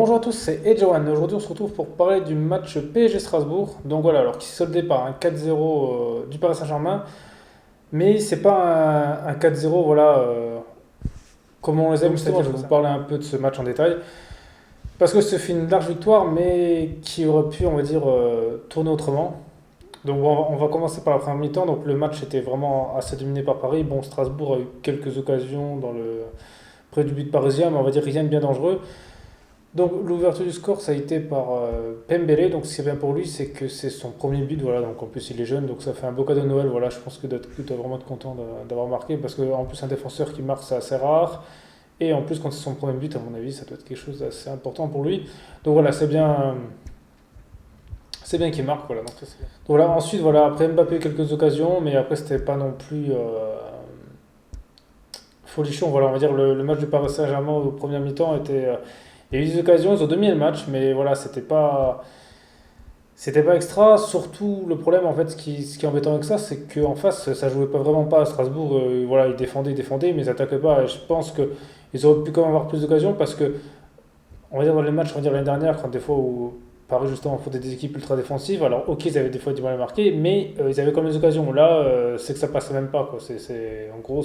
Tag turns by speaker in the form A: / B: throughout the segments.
A: Bonjour à tous, c'est Edjawan. Aujourd'hui, on se retrouve pour parler du match PSG Strasbourg. Donc voilà, alors qui s'est soldé par un 4-0 du Paris Saint-Germain, mais c'est pas un 4-0 voilà comme on les aime.
B: Comme
A: Justement, je
B: c'est-à-dire
A: vais
B: comme
A: vous
B: ça.
A: parler un peu de ce match en détail parce que c'est une large victoire, mais qui aurait pu, on va dire, tourner autrement. Donc bon, on va commencer par la première mi-temps. Donc le match était vraiment assez dominé par Paris. Bon, Strasbourg a eu quelques occasions près du but parisien, mais on va dire rien de bien dangereux. Donc l'ouverture du score, ça a été par Pembele. Donc ce qui est bien pour lui, c'est que c'est son premier but. Voilà, donc en plus il est jeune, donc ça fait un beau cadeau de Noël. Voilà, je pense que tu dois vraiment être content d'avoir marqué parce qu'en plus un défenseur qui marque, c'est assez rare. Et en plus, quand c'est son premier but, à mon avis, ça doit être quelque chose d'assez important pour lui. Donc voilà, c'est bien qu'il marque. Voilà, donc ça, c'est bien. Donc voilà, ensuite, voilà, après Mbappé, quelques occasions, mais après c'était pas non plus folichon. Voilà, on va dire le match du Paris Saint-Germain au premier mi-temps était. Il y a eu des occasions, ils ont dominé le match, mais voilà, c'était pas extra. Surtout, le problème, en fait, ce qui est embêtant avec ça, c'est qu'en face, ça jouait pas vraiment pas à Strasbourg. Voilà, ils défendaient, mais ils attaquaient pas. Et je pense qu'ils auraient pu quand même avoir plus d'occasions parce que, on va dire, dans les matchs, on va dire l'année dernière, quand des fois où Paris, justement, affrontait des équipes ultra défensives, alors, ok, ils avaient des fois du mal à marquer, mais ils avaient quand même des occasions. Là, c'est que ça passait même pas, quoi. En gros,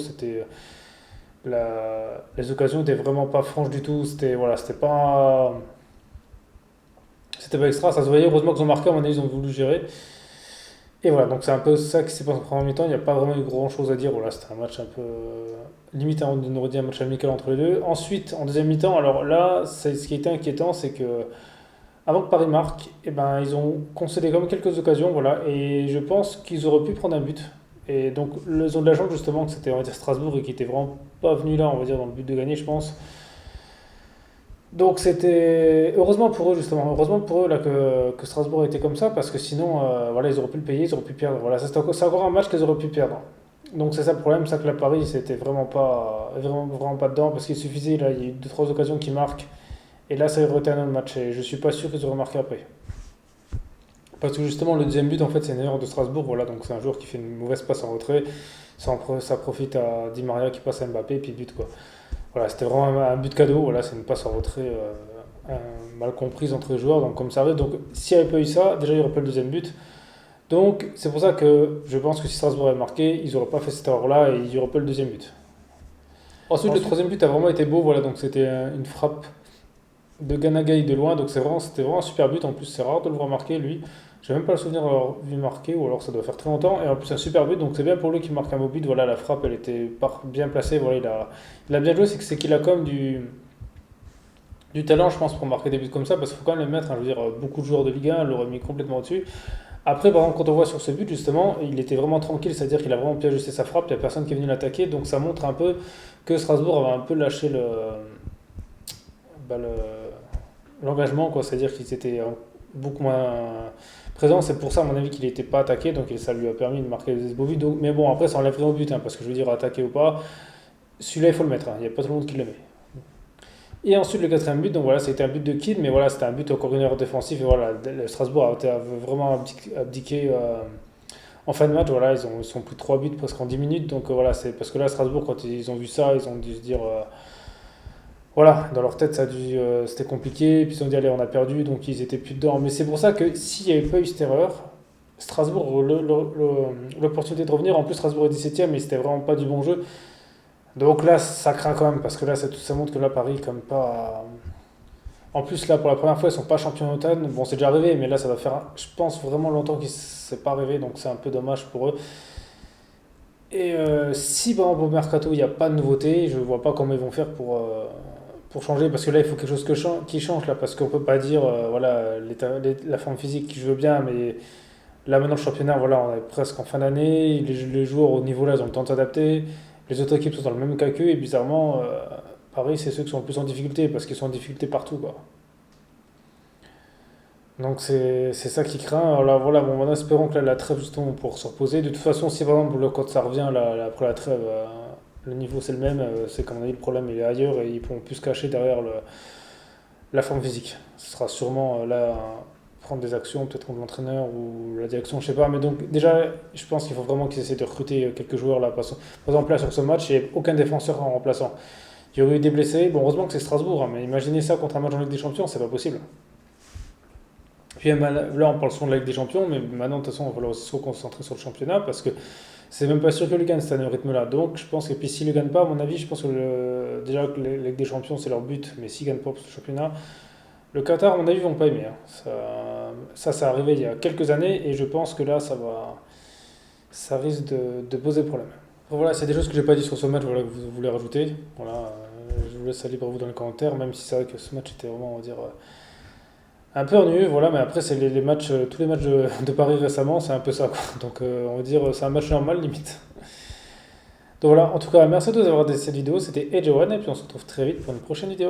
A: les occasions étaient vraiment pas franches du tout. C'était pas extra. Ça se voyait. Heureusement qu'ils ont marqué. À mon avis, ils ont voulu gérer. Et voilà. Donc c'est un peu ça qui s'est passé en première mi-temps. Il n'y a pas vraiment eu grand chose à dire. Voilà, c'était un match un peu limite. On aurait dit un match amical entre les deux. Ensuite, en deuxième mi-temps, alors là, ce qui était inquiétant, c'est que avant que Paris marque, eh ben, ils ont concédé quand même quelques occasions. Voilà. Et je pense qu'ils auraient pu prendre un but. Et donc, ils ont de la chance justement que c'était, on va dire, Strasbourg et qui était vraiment pas venu là, on va dire, dans le but de gagner, je pense. Donc c'était heureusement pour eux justement, heureusement pour eux là que Strasbourg a été comme ça parce que sinon voilà ils auraient pu le payer, ils auraient pu perdre. Voilà, c'est encore un match qu'ils auraient pu perdre. Donc c'est ça le problème, c'est que la Paris c'était vraiment pas dedans parce qu'il suffisait là il y a eu deux trois occasions qui marquent et là ça aurait été un autre match et je suis pas sûr qu'ils auraient marqué après. Parce que justement le deuxième but en fait c'est une erreur de Strasbourg, voilà donc c'est un joueur qui fait une mauvaise passe en retrait, ça profite à Di Maria qui passe à Mbappé et puis but quoi. Voilà, c'était vraiment un but cadeau. Voilà, c'est une passe en retrait mal comprise entre les joueurs. Donc, comme ça arrive. Donc, s'il n'y avait pas eu ça, déjà, il n'y aurait pas le deuxième but. Donc, c'est pour ça que je pense que si Strasbourg avait marqué, ils n'auraient pas fait cette erreur-là et il n'y aurait pas le deuxième but. Ensuite, le
B: Ensuite,
A: troisième but a vraiment été beau. Voilà, donc c'était une frappe de Ganagay de loin. Donc, c'était vraiment un super but. En plus, c'est rare de le voir marquer, lui. Je n'ai même pas le souvenir d'avoir vu marquer, ou alors ça doit faire très longtemps. Et en plus, un super but. Donc, c'est bien pour lui qui marque un beau but. Voilà, la frappe, elle était bien placée. Voilà, il a bien joué. C'est qu'il a comme du talent, je pense, pour marquer des buts comme ça, parce qu'il faut quand même les mettre. Hein, je veux dire, beaucoup de joueurs de Ligue 1 l'auraient mis complètement au-dessus. Après, par exemple, quand on voit sur ce but, justement, il était vraiment tranquille, c'est-à-dire qu'il a vraiment bien ajusté sa frappe, il n'y a personne qui est venu l'attaquer, donc ça montre un peu que Strasbourg avait un peu lâché bah, l'engagement, quoi. C'est-à-dire qu'ils étaient beaucoup moins présents. C'est pour ça, à mon avis, qu'il n'était pas attaqué, donc ça lui a permis de marquer des beaux buts. Mais bon, après, ça enlève rien au but, hein, parce que je veux dire, attaqué ou pas, celui-là, il faut le mettre. Hein, il n'y a pas tout le monde qui le met. Et ensuite, le quatrième but, donc voilà, c'était un but de Kidd, mais voilà, c'était un but encore une erreur défensive. Et voilà, le Strasbourg a vraiment abdiqué en fin de match. Voilà, ils sont plus de 3 buts presque en 10 minutes. Donc voilà, c'est parce que là, Strasbourg, quand ils ont vu ça, ils ont dû se dire, voilà, dans leur tête, c'était compliqué. Et puis ils ont dit, allez, on a perdu, donc ils étaient plus dedans. Mais c'est pour ça que s'il n'y avait pas eu cette erreur, Strasbourg, l'opportunité de revenir, en plus, Strasbourg est 17ème, mais c'était vraiment pas du bon jeu. Donc là, ça craint quand même, parce que là, ça montre que là, Paris, comme pas. En plus, là, pour la première fois, ils sont pas champions d'automne. Bon, c'est déjà arrivé, mais là, ça va faire, je pense, vraiment longtemps qu'ils ne s'est pas arrivé, donc c'est un peu dommage pour eux. Et si, par exemple, au mercato, il n'y a pas de nouveauté, je vois pas comment ils vont faire pour changer, parce que là, il faut quelque chose qui change, là, parce qu'on peut pas dire, voilà, la forme physique, je veux bien, mais là, maintenant, le championnat, voilà, on est presque en fin d'année, les joueurs au niveau là, ils ont le temps de s'adapter. Les autres équipes sont dans le même cas qu'eux, et bizarrement, Paris, c'est ceux qui sont le plus en difficulté, parce qu'ils sont en difficulté partout, quoi. Donc c'est ça qui craint. Alors là, voilà, bon, maintenant, espérons que là, la trêve, justement, pour se reposer. De toute façon, si par exemple, quand ça revient, là, après la trêve, le niveau c'est le même, c'est qu'à mon avis, le problème il est ailleurs, et ils pourront plus se cacher derrière la forme physique. Ce sera sûrement là, prendre des actions, peut-être contre l'entraîneur ou la direction, je sais pas. Mais donc, déjà, je pense qu'il faut vraiment qu'ils essaient de recruter quelques joueurs là. Par exemple, là, sur ce match, il n'y a aucun défenseur en remplaçant. Il y aurait eu des blessés. Bon, heureusement que c'est Strasbourg, hein, mais imaginez ça contre un match en Ligue des Champions, c'est pas possible. Puis là, on parle souvent de la Ligue des Champions, mais maintenant, de toute façon, il va falloir aussi se concentrer sur le championnat parce que c'est même pas sûr que le gagne cette année au rythme-là. Donc, je pense que, puis s'il ne gagne pas, à mon avis, je pense que déjà que la Ligue des Champions, c'est leur but, mais s'ils ne gagnent pas le championnat, le Qatar, à mon avis, ils vont pas aimer, hein. Ça a arrivé il y a quelques années et je pense que là, ça risque de poser problème. Voilà, c'est des choses que j'ai pas dit sur ce match, voilà, que vous voulez rajouter. Voilà, je vous laisse ça libre à vous dans les commentaires, même si c'est vrai que ce match était vraiment, on va dire, un peu ennuyeux, voilà, mais après, c'est les matchs, tous les matchs de Paris récemment, c'est un peu ça, quoi. Donc, on va dire, c'est un match normal, limite. Donc voilà, en tout cas, merci à tous d'avoir regardé cette vidéo, c'était Edge One, et puis on se retrouve très vite pour une prochaine vidéo.